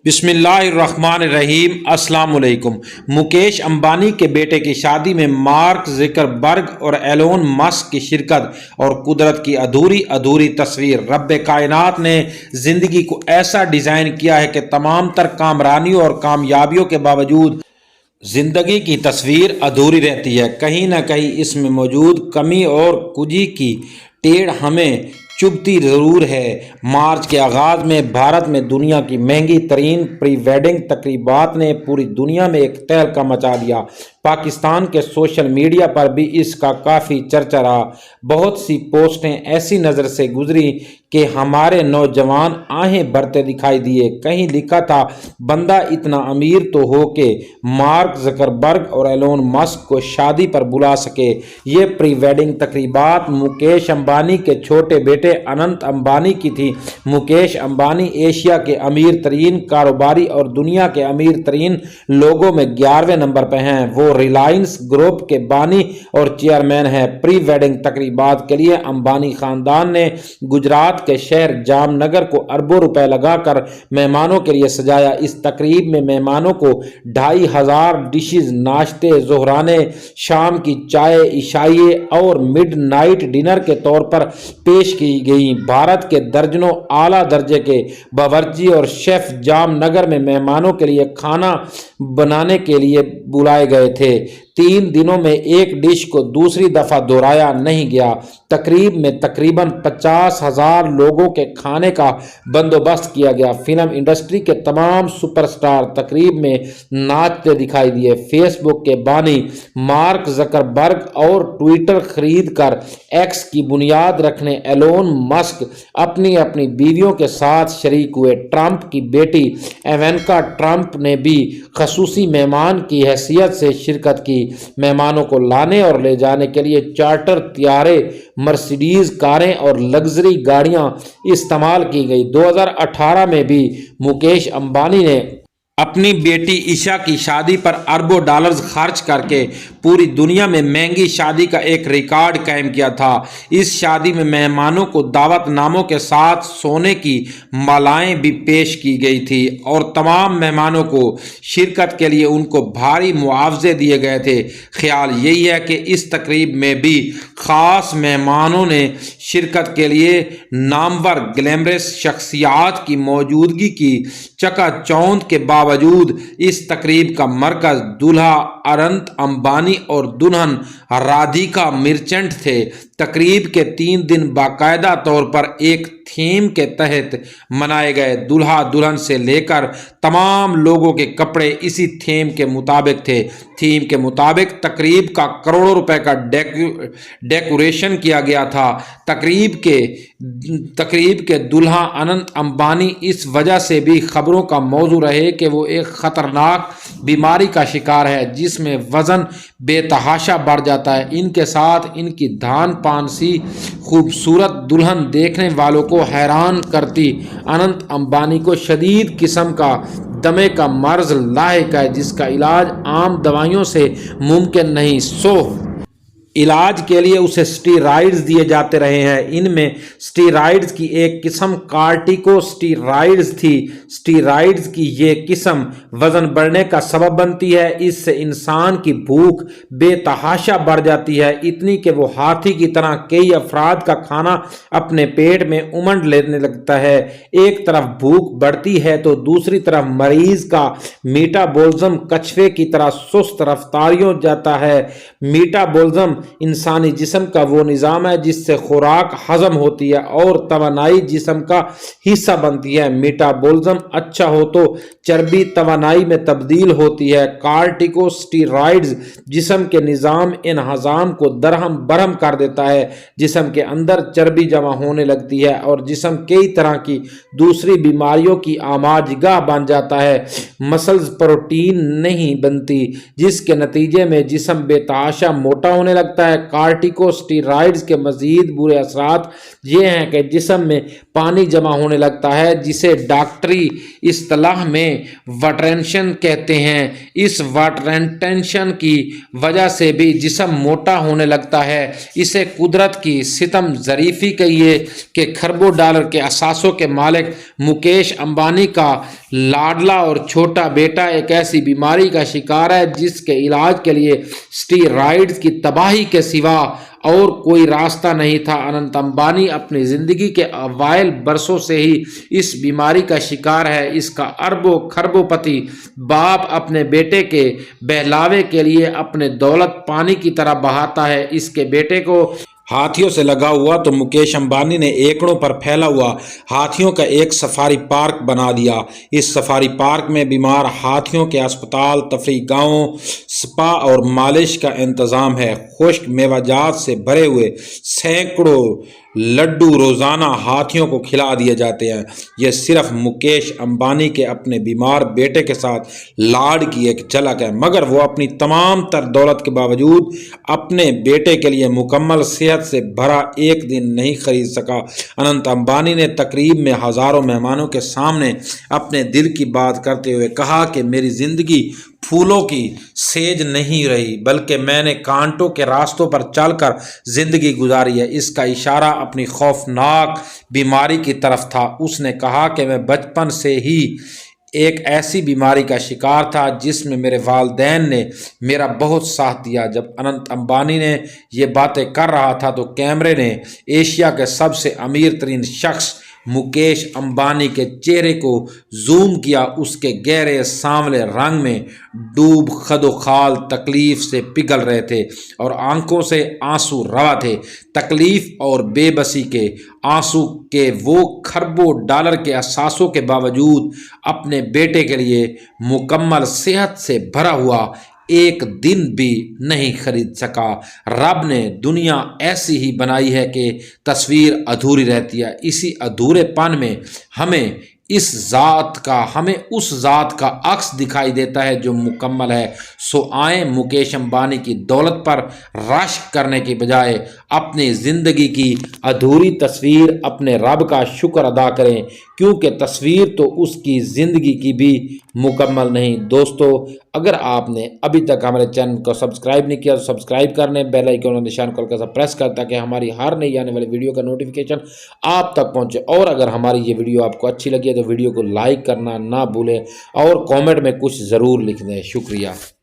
بسم اللہ الرحمن الرحیم۔ السلام علیکم۔ مکیش امبانی کے بیٹے کی شادی میں مارک زکربرگ اور ایلون مسک کی شرکت اور قدرت کی ادھوری تصویر۔ رب کائنات نے زندگی کو ایسا ڈیزائن کیا ہے کہ تمام تر کامرانیوں اور کامیابیوں کے باوجود زندگی کی تصویر ادھوری رہتی ہے۔ کہیں نہ کہیں اس میں موجود کمی اور کجی کی ٹیڑھ ہمیں چبھتی ضرور ہے۔ مارچ کے آغاز میں بھارت میں دنیا کی مہنگی ترین پری ویڈنگ تقریبات نے پوری دنیا میں ایک تہلکہ مچا دیا۔ پاکستان کے سوشل میڈیا پر بھی اس کا کافی چرچا رہا۔ بہت سی پوسٹیں ایسی نظر سے گزری کہ ہمارے نوجوان آہیں بھرتے دکھائی دیے۔ کہیں لکھا تھا بندہ اتنا امیر تو ہو کہ مارک زکربرگ اور ایلون مسک کو شادی پر بلا سکے۔ یہ پری ویڈنگ تقریبات مکیش امبانی کے چھوٹے بیٹے اننت امبانی کی تھی۔ مکیش امبانی ایشیا کے امیر ترین کاروباری اور دنیا کے امیر ترین لوگوں میں 11ویں نمبر پہ ہیں۔ وہ ریلائنس گروپ کے بانی اور چیئرمین ہیں۔ پری ویڈنگ تقریبات کے لیے امبانی خاندان نے گجرات کے شہر جام نگر کو اربوں روپے لگا کر مہمانوں کے لیے سجایا۔ اس تقریب میں مہمانوں کو 2500 ڈشز، ناشتے، ظہرانے، شام کی چائے، عشائیے اور مڈ نائٹ ڈنر کے طور پر پیش کی گئیں۔ بھارت کے درجنوں اعلیٰ درجے کے باورچی اور شیف جام نگر میں مہمانوں کے لیے کھانا بنانے کے لیے بلائے گئے تھے۔ 3 دنوں میں ایک ڈش کو دوسری دفعہ دہرایا نہیں گیا۔ تقریب میں تقریباً 50,000 لوگوں کے کھانے کا بندوبست کیا گیا۔ فلم انڈسٹری کے تمام سپر سٹار تقریب میں ناچتے دکھائی دیے۔ فیس بک کے بانی مارک زکربرگ اور ٹویٹر خرید کر ایکس کی بنیاد رکھنے ایلون مسک اپنی بیویوں کے ساتھ شریک ہوئے۔ ٹرمپ کی بیٹی ایوانکا ٹرمپ نے بھی خصوصی مہمان کی حیثیت سے شرکت کی۔ مہمانوں کو لانے اور لے جانے کے لیے چارٹر طیارے، مرسیڈیز کاریں اور لگژری گاڑیاں استعمال کی گئی۔ 2018 میں بھی مکیش امبانی نے اپنی بیٹی عشا کی شادی پر اربوں ڈالرز خرچ کر کے پوری دنیا میں مہنگی شادی کا ایک ریکارڈ قائم کیا تھا۔ اس شادی میں مہمانوں کو دعوت ناموں کے ساتھ سونے کی مالائیں بھی پیش کی گئی تھی اور تمام مہمانوں کو شرکت کے لیے ان کو بھاری معاوضے دیے گئے تھے۔ خیال یہی ہے کہ اس تقریب میں بھی خاص مہمانوں نے شرکت کے لیے نامور گلیمرس شخصیات کی موجودگی کی چکا چوند کے باوجود اس تقریب کا مرکز دولہا اننت امبانی اور دلہن رادھیکا مرچنٹ تھے۔ تقریب کے 3 دن باقاعدہ طور پر ایک تھیم کے تحت منائے گئے۔ دولہا دلہن سے لے کر تمام لوگوں کے کپڑے اسی تھیم کے مطابق تھے۔ تھیم کے مطابق تقریب کا کروڑوں روپے کا ڈیکوریشن کیا گیا تھا۔ تقریب کے دولہا اننت امبانی اس وجہ سے بھی خبروں کا موضوع رہے کہ وہ ایک خطرناک بیماری کا شکار ہے جس میں وزن بے تحاشا بڑھ جاتا ہے۔ ان کے ساتھ ان کی دھان پان سی خوبصورت دلہن دیکھنے والوں کو حیران کرتی۔ اننت امبانی کو شدید قسم کا دمے کا مرض لاحق ہے جس کا علاج عام دوائیوں سے ممکن نہیں، علاج کے لیے اسے سٹیرائڈز دیے جاتے رہے ہیں۔ ان میں سٹیرائڈز کی ایک قسم کارٹیکو سٹیرائڈز تھی۔ سٹیرائڈز کی یہ قسم وزن بڑھنے کا سبب بنتی ہے۔ اس سے انسان کی بھوک بے تحاشا بڑھ جاتی ہے، اتنی کہ وہ ہاتھی کی طرح کئی افراد کا کھانا اپنے پیٹ میں امنڈ لینے لگتا ہے۔ ایک طرف بھوک بڑھتی ہے تو دوسری طرف مریض کا میٹابولزم کچھوے کی طرح سست رفتاریوں جاتا ہے۔ میٹابولزم انسانی جسم کا وہ نظام ہے جس سے خوراک ہضم ہوتی ہے اور توانائی جسم کا حصہ بنتی ہے۔ میٹابولزم اچھا ہو تو چربی توانائی میں تبدیل ہوتی ہے۔ کارٹیکو سٹیرائڈز جسم کے نظام انہضام کو درہم برہم کر دیتا ہے، جسم کے اندر چربی جمع ہونے لگتی ہے اور جسم کئی طرح کی دوسری بیماریوں کی آماجگاہ بن جاتا ہے۔ مسلز پروٹین نہیں بنتی جس کے نتیجے میں جسم بے تحاشا موٹا ہونے لگتا لگتا ہے۔ کارٹیکوسٹیرائڈز کے مزید برے اثرات یہ ہیں کہ جسم میں پانی جمع ہونے لگتا ہے جسے ڈاکٹری اصطلاح میں واٹرینشن کہتے ہیں۔ اس واٹرینٹیشن کی وجہ سے بھی جسم موٹا ہونے لگتا ہے۔ اسے قدرت کی ستم ظریفی کہیے کہ کھربوں ڈالر کے اثاثوں کے مالک مکیش امبانی کا لاڈلا اور چھوٹا بیٹا ایک ایسی بیماری کا شکار ہے جس کے علاج کے لیے اسٹیرائڈز کی تباہی کے سوا اور کوئی راستہ نہیں تھا۔ اننت امبانی اپنی زندگی کے اوائل برسوں سے ہی اس بیماری کا شکار ہے۔ اس کا اربوں کھربوں پتی باپ اپنے بیٹے کے بہلاوے کے لیے اپنے دولت پانی کی طرح بہاتا ہے۔ اس کے بیٹے کو ہاتھیوں سے لگا ہوا تو مکیش امبانی نے ایکڑوں پر پھیلا ہوا ہاتھیوں کا ایک سفاری پارک بنا دیا۔ اس سفاری پارک میں بیمار ہاتھیوں کے اسپتال، تفریح گاہوں، سپا اور مالش کا انتظام ہے۔ خشک میوہ جات سے بھرے ہوئے سینکڑوں لڈو روزانہ ہاتھیوں کو کھلا دیے جاتے ہیں۔ یہ صرف مکیش امبانی کے اپنے بیمار بیٹے کے ساتھ لاڈ کی ایک جھلک ہے، مگر وہ اپنی تمام تر دولت کے باوجود اپنے بیٹے کے لیے مکمل صحت سے بھرا ایک دن نہیں خرید سکا۔ اننت امبانی نے تقریب میں ہزاروں مہمانوں کے سامنے اپنے دل کی بات کرتے ہوئے کہا کہ میری زندگی پھولوں کی سیج نہیں رہی بلکہ میں نے کانٹوں کے راستوں پر چل کر زندگی گزاری ہے۔ اس کا اشارہ اپنی خوفناک بیماری کی طرف تھا۔ اس نے کہا کہ میں بچپن سے ہی ایک ایسی بیماری کا شکار تھا جس میں میرے والدین نے میرا بہت ساتھ دیا۔ جب اننت امبانی نے یہ باتیں کر رہا تھا تو کیمرے نے ایشیا کے سب سے امیر ترین شخص مکیش امبانی کے چہرے کو زوم کیا۔ اس کے گہرے سانولے رنگ میں ڈوب خد و خال تکلیف سے پگھل رہے تھے اور آنکھوں سے آنسو روا تھے۔ تکلیف اور بے بسی کے آنسو کہ وہ کھربوں ڈالر کے اثاثوں کے باوجود اپنے بیٹے کے لیے مکمل صحت سے بھرا ہوا ایک دن بھی نہیں خرید سکا۔ رب نے دنیا ایسی ہی بنائی ہے کہ تصویر ادھوری رہتی ہے۔ اسی ادھورے پن میں ہمیں اس ذات کا عکس دکھائی دیتا ہے جو مکمل ہے۔ سو آئیں مکیش امبانی کی دولت پر رشک کرنے کے بجائے اپنی زندگی کی ادھوری تصویر اپنے رب کا شکر ادا کریں، کیونکہ تصویر تو اس کی زندگی کی بھی مکمل نہیں۔ دوستو، اگر آپ نے ابھی تک ہمارے چینل کو سبسکرائب نہیں کیا تو سبسکرائب کر لیں، بیل آئیکن اور نشان کو ہلکا سا پریس کر تاکہ ہماری ہر نئی آنے والی ویڈیو کا نوٹیفیکیشن آپ تک پہنچے۔ اور اگر ہماری یہ ویڈیو آپ کو اچھی لگی ہے تو ویڈیو کو لائک کرنا نہ بھولیں اور کامنٹ میں کچھ ضرور لکھ دیں۔ شکریہ۔